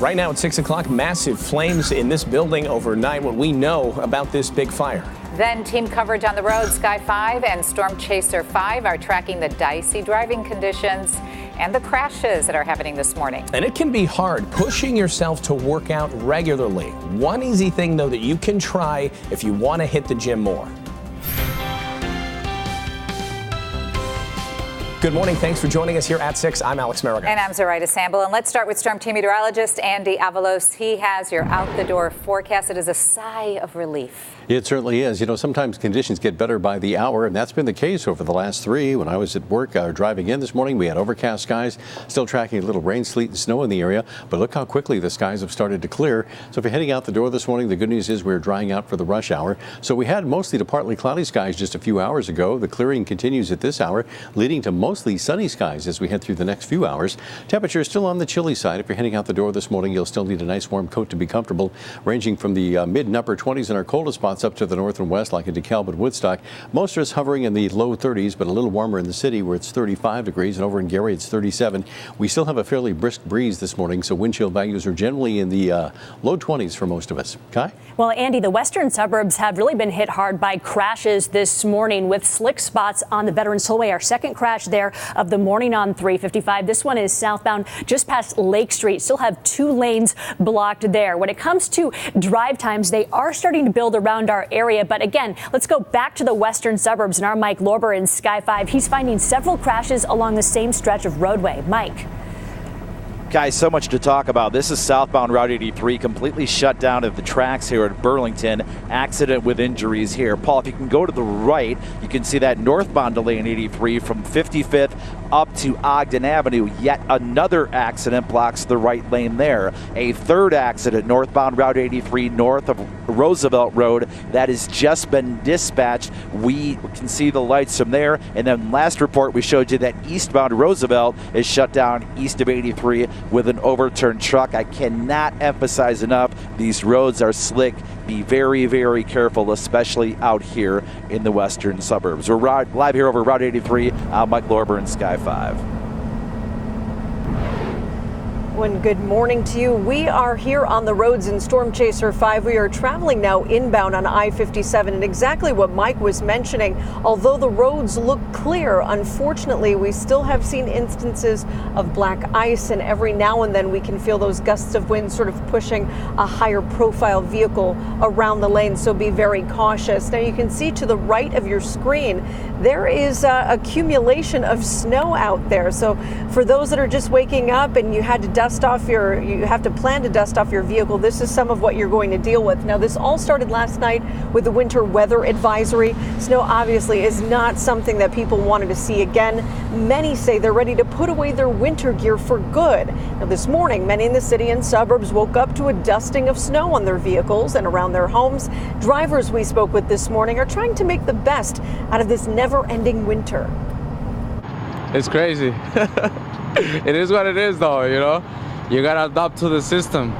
Right now at 6 o'clock, massive flames in this building overnight. What we know about this big fire. Then team coverage on the road. Sky 5 and Storm Chaser 5 are tracking the dicey driving conditions and the crashes that are happening this morning. And it can be hard pushing yourself to work out regularly. One easy thing, though, that you can try if you want to hit the gym more. Good morning. Thanks for joining us here at 6. I'm Alex Merrigan. And I'm Zoraida Samble. And let's start with Storm Team meteorologist Andy Avalos. He has your out-the-door forecast. It is a sigh of relief. It certainly is. You know, sometimes conditions get better by the hour, and that's been the case over the last 3. When I was at work driving in this morning, we had overcast skies, still tracking a little rain, sleet, and snow in the area. But look how quickly the skies have started to clear. So if you're heading out the door this morning, the good news is we're drying out for the rush hour. So we had mostly to partly cloudy skies just a few hours ago. The clearing continues at this hour, leading to mostly sunny skies as we head through the next few hours. Temperature is still on the chilly side. If you're heading out the door this morning, you'll still need a nice warm coat to be comfortable, ranging from the mid and upper 20s in our coldest spots up to the north and west, like in DeKalb and Woodstock. Most of us hovering in the low 30s, but a little warmer in the city where it's 35 degrees, and over in Gary it's 37. We still have a fairly brisk breeze this morning, so wind chill values are generally in the low 20s for most of us. Kai? Well, Andy, the western suburbs have really been hit hard by crashes this morning with slick spots on the Veterans Tollway. Our second crash there of the morning on 355. This one is southbound just past Lake Street. Still have 2 lanes blocked there. When it comes to drive times, they are starting to build around our area. But again, let's go back to the western suburbs and our Mike Lorber in Sky 5. He's finding several crashes along the same stretch of roadway. Mike. Guys, so much to talk about. This is southbound Route 83, completely shut down at the tracks here at Burlington. Accident with injuries here. Paul, if you can go to the right, you can see that northbound delay in 83 from 55th up to Ogden Avenue. Yet another accident blocks the right lane there. A third accident northbound Route 83 north of Roosevelt Road that has just been dispatched. We can see the lights from there. And then last report we showed you that eastbound Roosevelt is shut down east of 83 with an overturned truck. I cannot emphasize enough, these roads are slick. Be very, very careful, especially out here in the western suburbs. We're live here over Route 83. I'm Mike Lorber in Sky 5. Good morning to you. We are here on the roads in Storm Chaser 5. We are traveling now inbound on I-57, and exactly what Mike was mentioning. Although the roads look clear, unfortunately, we still have seen instances of black ice, and every now and then we can feel those gusts of wind sort of pushing a higher profile vehicle around the lane, so be very cautious. Now you can see to the right of your screen, there is accumulation of snow out there. So for those that are just waking up and you had to you have to plan to dust off your vehicle, this is some of what you're going to deal with. Now, this all started last night with the winter weather advisory. Snow obviously is not something that people wanted to see again. Many say they're ready to put away their winter gear for good. Now, this morning, many in the city and suburbs woke up to a dusting of snow on their vehicles and around their homes. Drivers we spoke with this morning are trying to make the best out of this never-ending winter. It's crazy. It is what it is, though, you know? You gotta adapt to the system.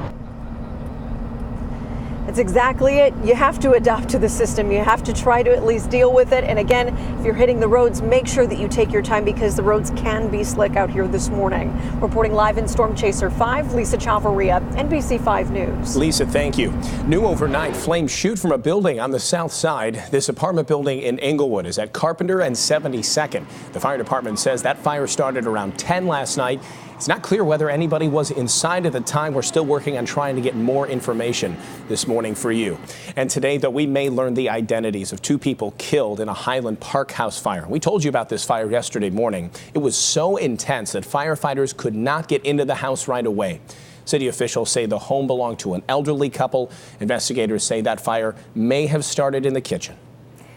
That's exactly it. You have to adapt to the system. You have to try to at least deal with it. And again, if you're hitting the roads, make sure that you take your time because the roads can be slick out here this morning. Reporting live in Storm Chaser 5, Lisa Chavarria, NBC 5 News. Lisa, thank you. New overnight, flames shoot from a building on the south side. This apartment building in Englewood is at Carpenter and 72nd. The fire department says that fire started around 10 last night. It's not clear whether anybody was inside at the time. We're still working on trying to get more information this morning for you. And today, though, we may learn the identities of 2 people killed in a Highland Park house fire. We told you about this fire yesterday morning. It was so intense that firefighters could not get into the house right away. City officials say the home belonged to an elderly couple. Investigators say that fire may have started in the kitchen.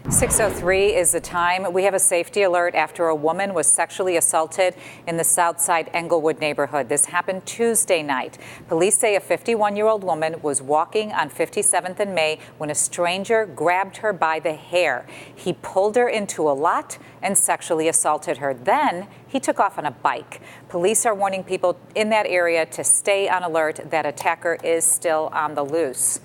6:03 is the time. We have a safety alert after a woman was sexually assaulted in the Southside Englewood neighborhood. This happened Tuesday night. Police say a 51-year-old woman was walking on 57th and May when a stranger grabbed her by the hair. He pulled her into a lot and sexually assaulted her. Then he He took off on a bike. Police are warning people in that area to stay on alert. That attacker is still on the loose.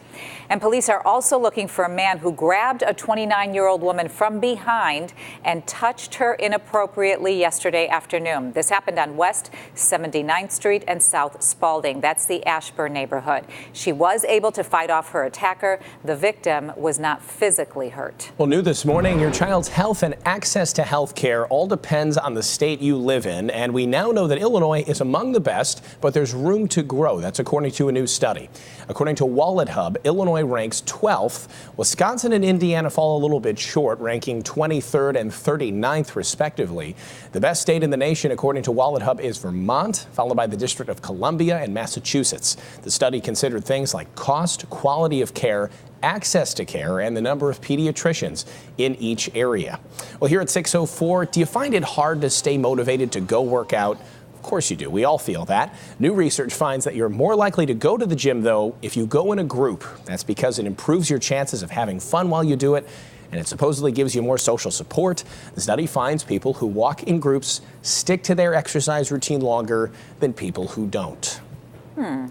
And police are also looking for a man who grabbed a 29-year-old woman from behind and touched her inappropriately yesterday afternoon. This happened on West 79th Street and South Spalding. That's the Ashburn neighborhood. She was able to fight off her attacker. The victim was not physically hurt. Well, new this morning, your child's health and access to health care all depends on the state you live in. And we now know that Illinois is among the best, but there's room to grow. That's according to a new study. According to Wallet Hub, Illinois ranks 12th. Wisconsin and Indiana fall a little bit short, ranking 23rd and 39th, respectively. The best state in the nation, according to Wallet Hub, is Vermont, followed by the District of Columbia and Massachusetts. The study considered things like cost, quality of care, access to care, and the number of pediatricians in each area. Well, here at 6:04, do you find it hard to stay motivated to go work out? Of course you do. We all feel that. New research finds that you're more likely to go to the gym, though, if you go in a group. That's because it improves your chances of having fun while you do it, and it supposedly gives you more social support. The study finds people who walk in groups stick to their exercise routine longer than people who don't.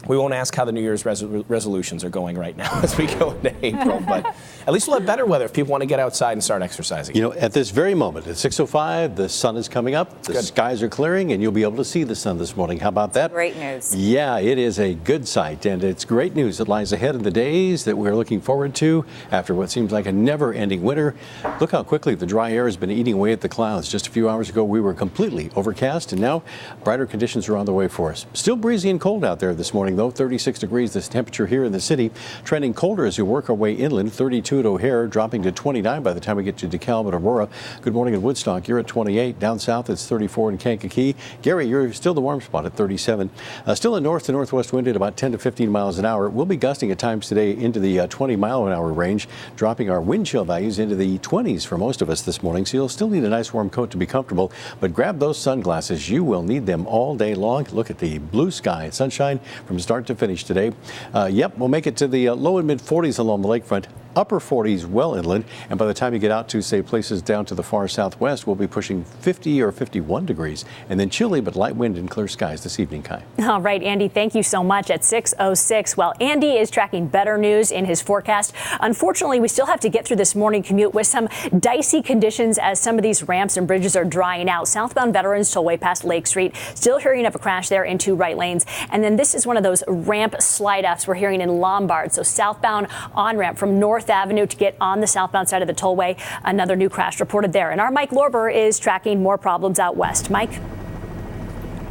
We won't ask how the New Year's resolutions are going right now as we go into April, but at least we'll have better weather if people want to get outside and start exercising. You know, at this very moment, at 6:05, the sun is coming up, the skies are clearing, and you'll be able to see the sun this morning. How about that? Great news. Yeah, it is a good sight, and it's great news that lies ahead in the days that we're looking forward to after what seems like a never-ending winter. Look how quickly the dry air has been eating away at the clouds. Just a few hours ago, we were completely overcast, and now brighter conditions are on the way for us. Still breezy and cold out there this morning, though. 36 degrees this temperature here in the city. Trending colder as we work our way inland. 32 at O'Hare, dropping to 29 by the time we get to DeKalb and Aurora. Good morning in Woodstock. You're at 28. Down south, it's 34 in Kankakee. Gary, you're still the warm spot at 37. Still a north to northwest wind at about 10 to 15 miles an hour. We'll be gusting at times today into the 20-mile-an-hour range, dropping our wind chill values into the 20s for most of us this morning. So you'll still need a nice warm coat to be comfortable, but grab those sunglasses. You will need them all day long. Look at the blue sky, sunshine from start to finish today. Yep, we'll make it to the low and mid 40s along the lakefront. Upper 40s well inland, and by the time you get out to, say, places down to the far southwest, we'll be pushing 50 or 51 degrees, and then chilly but light wind and clear skies this evening, Kai. All right, Andy, thank you so much. At 6:06, well, Andy is tracking better news in his forecast. Unfortunately, we still have to get through this morning commute with some dicey conditions as some of these ramps and bridges are drying out. Southbound Veterans Tollway past Lake Street, still hearing of a crash there in two right lanes. And then this is one of those ramp slide-offs we're hearing in Lombard. So southbound on-ramp from North Avenue to get on the southbound side of the tollway. Another new crash reported there. And our Mike Lorber is tracking more problems out west. Mike?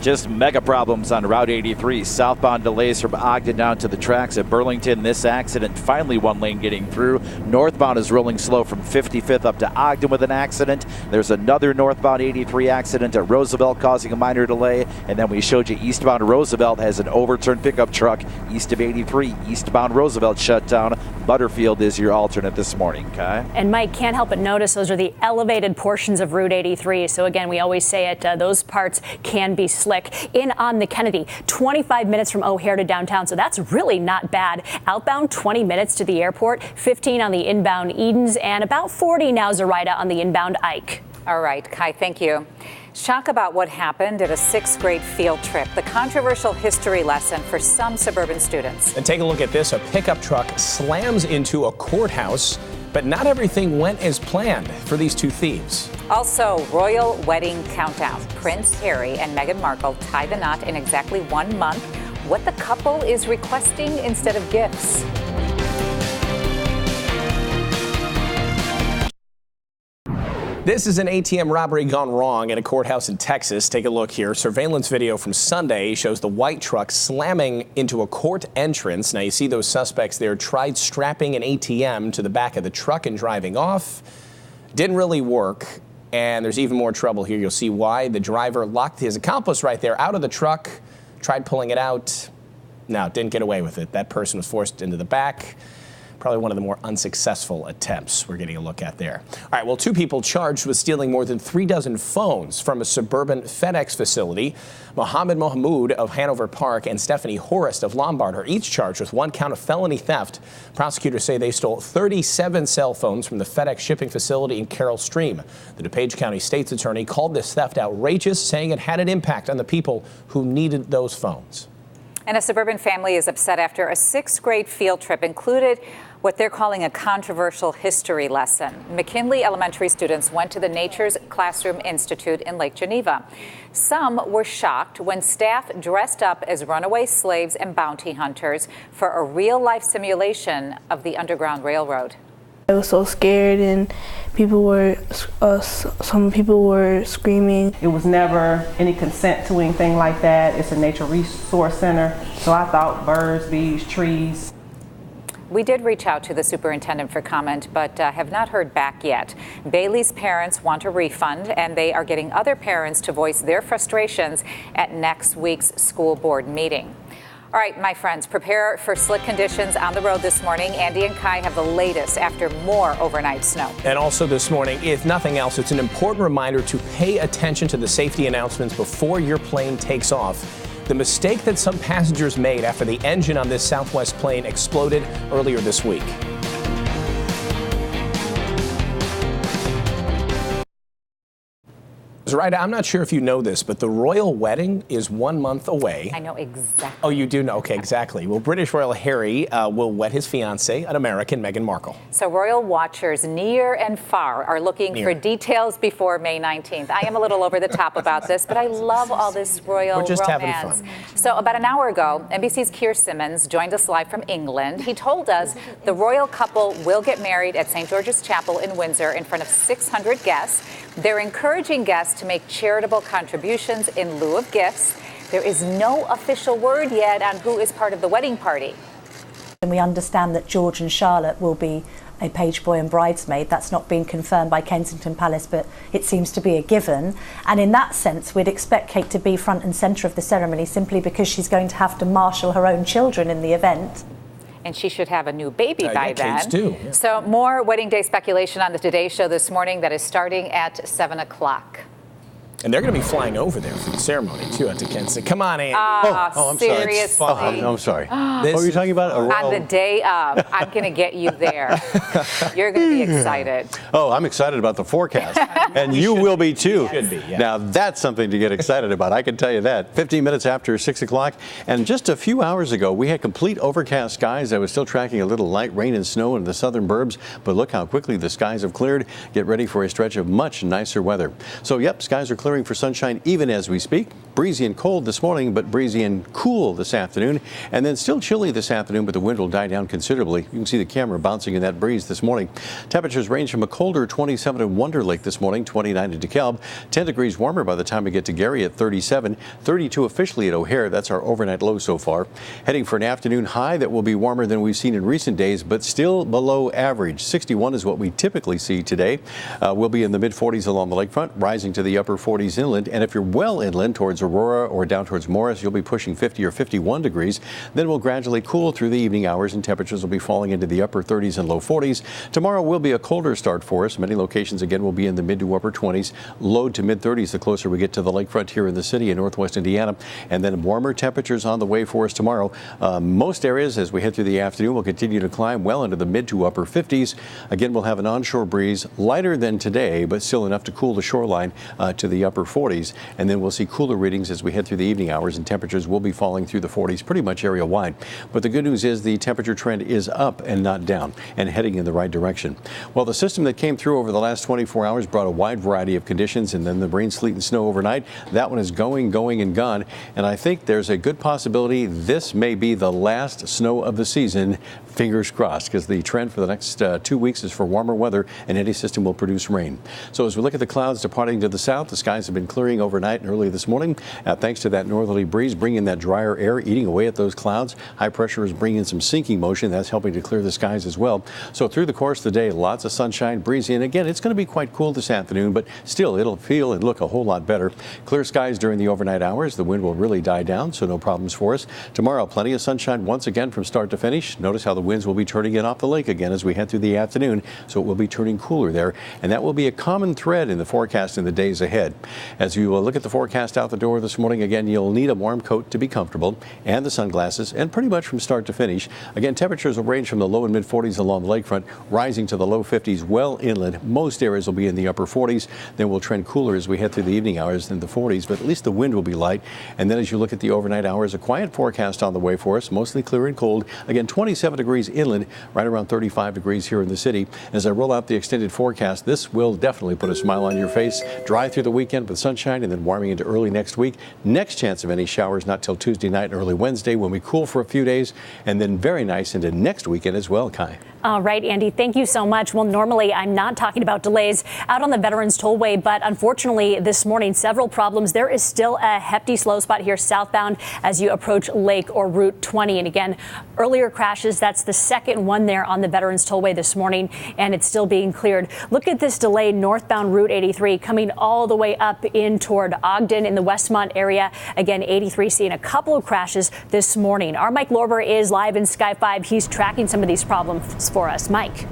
Just mega problems on Route 83. Southbound delays from Ogden down to the tracks at Burlington. This accident, finally one lane getting through. Northbound is rolling slow from 55th up to Ogden with an accident. There's another northbound 83 accident at Roosevelt causing a minor delay. And then we showed you eastbound Roosevelt has an overturned pickup truck east of 83. Eastbound Roosevelt shut down. Butterfield is your alternate this morning, Kai. And Mike, can't help but notice those are the elevated portions of Route 83. So again, we always say it, those parts can be slick. In on the Kennedy, 25 minutes from O'Hare to downtown, so that's really not bad. Outbound, 20 minutes to the airport, 15 on the inbound Edens, and about 40 now Zoraida on the inbound Ike. All right, Kai, thank you. Shock about what happened at a 6th grade field trip, the controversial history lesson for some suburban students. And take a look at this. A pickup truck slams into a courthouse, but not everything went as planned for these two thieves. Also, royal wedding countdown. Prince Harry and Meghan Markle tie the knot in exactly 1 month. What the couple is requesting instead of gifts. This is an ATM robbery gone wrong at a courthouse in Texas. Take a look here. Surveillance video from Sunday shows the white truck slamming into a court entrance. Now you see those suspects there tried strapping an ATM to the back of the truck and driving off. Didn't really work. And there's even more trouble here. You'll see why. The driver locked his accomplice right there out of the truck, tried pulling it out. No, didn't get away with it. That person was forced into the back. Probably one of the more unsuccessful attempts we're getting a look at there. All right, well, 2 people charged with stealing more than 3 dozen phones from a suburban FedEx facility. Mohammed Mohamud of Hanover Park and Stephanie Horist of Lombard are each charged with 1 count of felony theft. Prosecutors say they stole 37 cell phones from the FedEx shipping facility in Carroll Stream. The DuPage County State's Attorney called this theft outrageous, saying it had an impact on the people who needed those phones. And a suburban family is upset after a 6th grade field trip included what they're calling a controversial history lesson. McKinley Elementary students went to the Nature's Classroom Institute in Lake Geneva. Some were shocked when staff dressed up as runaway slaves and bounty hunters for a real-life simulation of the Underground Railroad. I was so scared, and some people were screaming. It was never any consent to anything like that. It's a nature resource center, so I thought birds, bees, trees. We did reach out to the superintendent for comment, but have not heard back yet. Bailey's parents want a refund, and they are getting other parents to voice their frustrations at next week's school board meeting. All right, my friends, prepare for slick conditions on the road this morning. Andy and Kai have the latest after more overnight snow. And also this morning, if nothing else, it's an important reminder to pay attention to the safety announcements before your plane takes off. The mistake that some passengers made after the engine on this Southwest plane exploded earlier this week. Zoraida, I'm not sure if you know this, but the royal wedding is 1 month away. I know exactly. Oh, you do know? Okay, exactly. Well, British Royal Harry will wed his fiancée, an American, Meghan Markle. So royal watchers near and far are looking for details before May 19th. I am a little over the top about this, but I love all this royal We're just romance. having fun. So about an hour ago, NBC's Keir Simmons joined us live from England. He told us the royal couple will get married at St. George's Chapel in Windsor in front of 600 guests. They're encouraging guests to make charitable contributions in lieu of gifts. There is no official word yet on who is part of the wedding party. And we understand that George and Charlotte will be a page boy and bridesmaid. That's not been confirmed by Kensington Palace, but it seems to be a given. And in that sense, we'd expect Kate to be front and centre of the ceremony simply because she's going to have to marshal her own children in the event. And she should have a new baby by then. Kids do. Yeah. So more wedding day speculation on the Today Show this morning that is starting at 7 o'clock. And they're going to be flying over there for the ceremony, too, to Kensington. Come on, Andy. I'm seriously. sorry. I'm sorry. What were you talking about? On the day of, I'm going to get you there. You're going to be excited. Oh, I'm excited about the forecast. And you will be, too. Should be, yeah. Now, that's something to get excited about. I can tell you that. 15 minutes after 6 o'clock. And just a few hours ago, we had complete overcast skies. I was still tracking a little light rain and snow in the southern burbs. But look how quickly the skies have cleared. Get ready for a stretch of much nicer weather. So, yep, skies are clearing for sunshine even as we speak. Breezy and cold this morning, but breezy and cool this afternoon. And then still chilly this afternoon, but the wind will die down considerably. You can see the camera bouncing in that breeze this morning. Temperatures range from a colder 27 in Wonder Lake this morning, 29 in DeKalb, 10 degrees warmer by the time we get to Gary at 37, 32 officially at O'Hare. That's our overnight low so far. Heading for an afternoon high that will be warmer than we've seen in recent days, but still below average. 61 is what we typically see today. We'll be in the mid-40s along the lakefront, rising to the upper 40s inland. And if you're well inland towards Aurora or down towards Morris, you'll be pushing 50 or 51 degrees. Then we'll gradually cool through the evening hours and temperatures will be falling into the upper 30s and low 40s. Tomorrow will be a colder start for us. Many locations again will be in the mid to upper 20s, low to mid 30s the closer we get to the lakefront here in the city in northwest Indiana. And then warmer temperatures on the way for us tomorrow. Most areas as we head through the afternoon will continue to climb well into the mid to upper 50s. Again, we'll have an onshore breeze lighter than today, but still enough to cool the shoreline to the upper 40s. And then we'll see cooler readings as we head through the evening hours, and temperatures will be falling through the 40s pretty much area wide. But the good news is the temperature trend is up and not down and heading in the right direction. Well, the system that came through over the last 24 hours brought a wide variety of conditions, and then the rain, sleet and snow overnight. That one is going and gone. And I think there's a good possibility this may be the last snow of the season. Fingers crossed, because the trend for the next 2 weeks is for warmer weather, and any system will produce rain. So as we look at the clouds departing to the south, the sky skies have been clearing overnight and early this morning. Thanks to that northerly breeze bringing that drier air, eating away at those clouds. High pressure is bringing some sinking motion. That's helping to clear the skies as well. So through the course of the day, lots of sunshine, breezy, and again, it's going to be quite cool this afternoon, but still, it'll feel and look a whole lot better. Clear skies during the overnight hours. The wind will really die down, so no problems for us. Tomorrow, plenty of sunshine once again from start to finish. Notice how the winds will be turning in off the lake again as we head through the afternoon, so it will be turning cooler there, and that will be a common thread in the forecast in the days ahead. As you look at the forecast out the door this morning, again, you'll need a warm coat to be comfortable and the sunglasses, and pretty much from start to finish. Again, temperatures will range from the low and mid 40s along the lakefront, rising to the low 50s well inland. Most areas will be in the upper 40s. Then we'll trend cooler as we head through the evening hours in the 40s, but at least the wind will be light. And then as you look at the overnight hours, a quiet forecast on the way for us, mostly clear and cold. Again, 27 degrees inland, right around 35 degrees here in the city. As I roll out the extended forecast, this will definitely put a smile on your face. Dry through the weekend with sunshine and then warming into early next week. Next chance of any showers not till Tuesday night and early Wednesday when we cool for a few days, and then very nice into next weekend as well, Kai. All right, Andy, thank you so much. Well, normally I'm not talking about delays out on the Veterans Tollway, but unfortunately this morning, several problems. There is still a hefty slow spot here southbound as you approach Lake or Route 20. And again, earlier crashes, that's the second one there on the Veterans Tollway this morning, and it's still being cleared. Look at this delay northbound Route 83 coming all the way up in toward Ogden in the Westmont area. Again, 83 seeing a couple of crashes this morning. Our Mike Lorber is live in Sky 5. He's tracking some of these problems for us. Mike.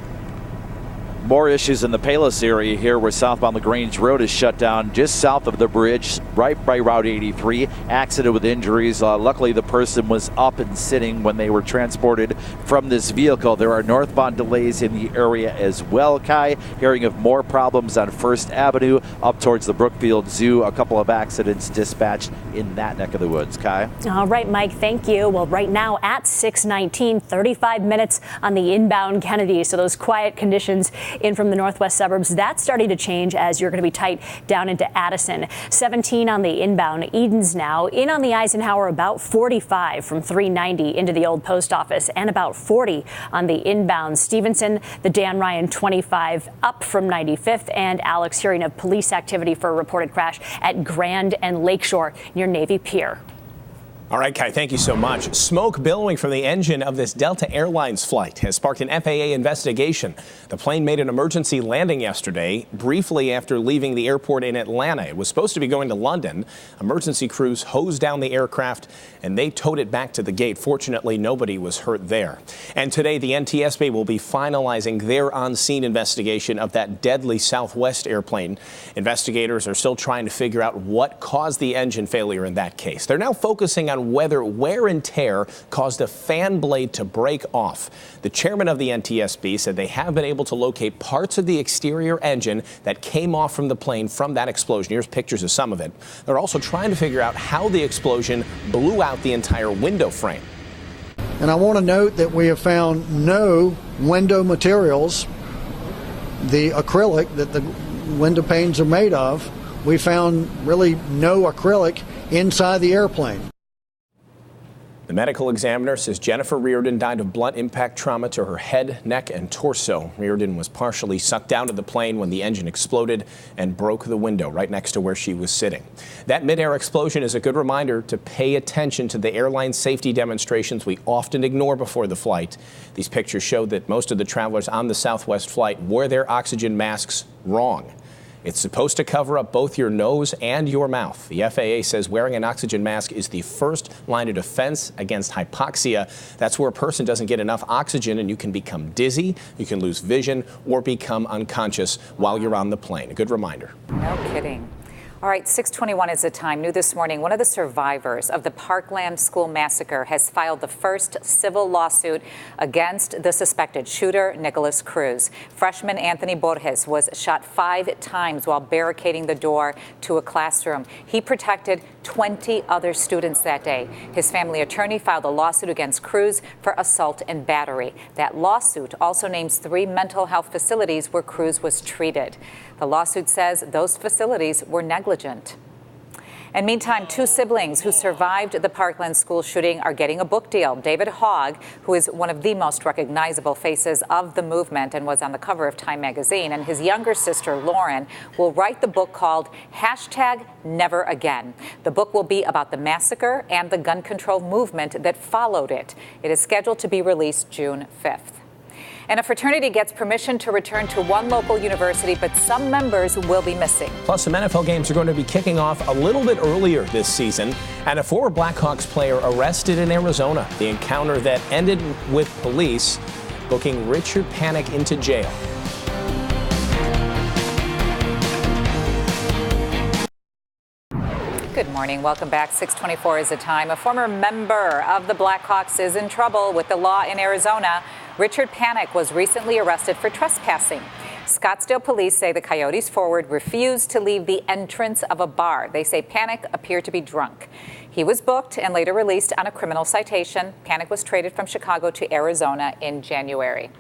More issues in the Palos area here where southbound LaGrange Road is shut down just south of the bridge, right by Route 83. Accident with injuries. Luckily, the person was up and sitting when they were transported from this vehicle. There are northbound delays in the area as well, Kai. Hearing of more problems on First Avenue up towards the Brookfield Zoo. A couple of accidents dispatched in that neck of the woods, Kai. All right, Mike, thank you. Well, right now at 6:19, 35 minutes on the inbound Kennedy. So those quiet conditions in from the northwest suburbs, that's starting to change as you're going to be tight down into Addison. 17 on the inbound Edens now. In on the Eisenhower, about 45 from 390 into the old post office, and about 40 on the inbound Stevenson. The Dan Ryan 25 up from 95th, and Alex hearing of police activity for a reported crash at Grand and Lakeshore near Navy Pier. All right, Kai, thank you so much. Smoke billowing from the engine of this Delta Airlines flight has sparked an FAA investigation. The plane made an emergency landing yesterday, briefly after leaving the airport in Atlanta. It was supposed to be going to London. Emergency crews hosed down the aircraft, and they towed it back to the gate. Fortunately, nobody was hurt there. And today, the NTSB will be finalizing their on-scene investigation of that deadly Southwest airplane. Investigators are still trying to figure out what caused the engine failure in that case. They're now focusing on whether wear and tear caused a fan blade to break off. The chairman of the NTSB said they have been able to locate parts of the exterior engine that came off from the plane from that explosion. Here's pictures of some of it. They're also trying to figure out how the explosion blew out the entire window frame. And I want to note that we have found no window materials, the acrylic that the window panes are made of. We found really no acrylic inside the airplane. The medical examiner says Jennifer Reardon died of blunt impact trauma to her head, neck, and torso. Reardon was partially sucked down to the plane when the engine exploded and broke the window right next to where she was sitting. That mid-air explosion is a good reminder to pay attention to the airline safety demonstrations we often ignore before the flight. These pictures show that most of the travelers on the Southwest flight wore their oxygen masks wrong. It's supposed to cover up both your nose and your mouth. The FAA says wearing an oxygen mask is the first line of defense against hypoxia. That's where a person doesn't get enough oxygen and you can become dizzy, you can lose vision, or become unconscious while you're on the plane. A good reminder. No kidding. All right, 6:21 is the time. New this morning, one of the survivors of the Parkland school massacre has filed the first civil lawsuit against the suspected shooter, Nicholas Cruz. Freshman Anthony Borges was shot 5 times while barricading the door to a classroom. He protected 20 other students that day. His family attorney filed a lawsuit against Cruz for assault and battery. That lawsuit also names 3 mental health facilities where Cruz was treated. The lawsuit says those facilities were negligent. And meantime, two siblings who survived the Parkland school shooting are getting a book deal. David Hogg, who is one of the most recognizable faces of the movement and was on the cover of Time magazine, and his younger sister, Lauren, will write the book called #Never Again. The book will be about the massacre and the gun control movement that followed it. It is scheduled to be released June 5th. And a fraternity gets permission to return to one local university, but some members will be missing. Plus, some NFL games are going to be kicking off a little bit earlier this season. And a former Blackhawks player arrested in Arizona. The encounter that ended with police booking Richard Panik into jail. Good morning. Welcome back. 6:24 is the time. A former member of the Blackhawks is in trouble with the law in Arizona. Richard Panik was recently arrested for trespassing. Scottsdale police say the Coyotes forward refused to leave the entrance of a bar. They say Panik appeared to be drunk. He was booked and later released on a criminal citation. Panik was traded from Chicago to Arizona in January.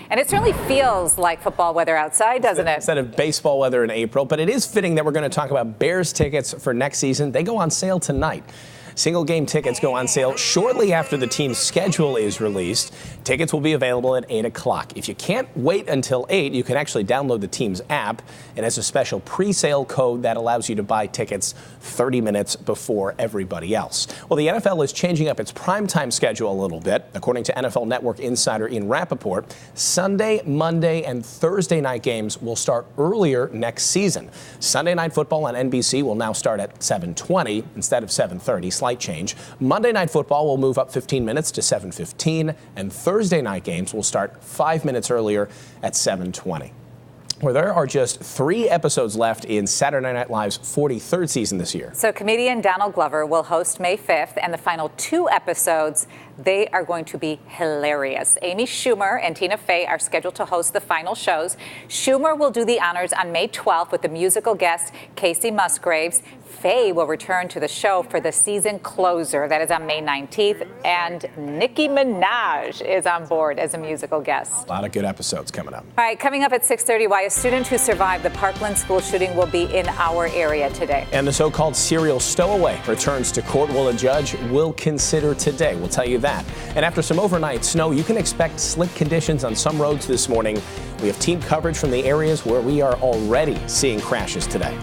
And it certainly feels like football weather outside, doesn't it? Instead of baseball weather in April. But it is fitting that we're going to talk about Bears tickets for next season. They go on sale tonight. Single game tickets go on sale shortly after the team's schedule is released. Tickets will be available at 8 o'clock. If you can't wait until 8, you can actually download the team's app. It has a special pre-sale code that allows you to buy tickets 30 minutes before everybody else. Well, the NFL is changing up its primetime schedule a little bit. According to NFL Network insider Ian Rappaport, Sunday, Monday, and Thursday night games will start earlier next season. Sunday Night Football on NBC will now start at 7:20 instead of 7:30. Slight change. Monday Night Football will move up 15 minutes to 7:15, and Thursday night games will start 5 minutes earlier at 7:20. Well, there are just 3 episodes left in Saturday Night Live's 43rd season this year. So comedian Donald Glover will host May 5th, and the final 2 episodes, they are going to be hilarious. Amy Schumer and Tina Fey are scheduled to host the final shows. Schumer will do the honors on May 12th with the musical guest Casey Musgraves. Fey will return to the show for the season closer. That is on May 19th. And Nicki Minaj is on board as a musical guest. A lot of good episodes coming up. All right, coming up at 6:30, why a student who survived the Parkland school shooting will be in our area today. And the so-called serial stowaway returns to court. Will a judge will consider today? We'll tell you that. And after some overnight snow, you can expect slick conditions on some roads this morning. We have team coverage from the areas where we are already seeing crashes today.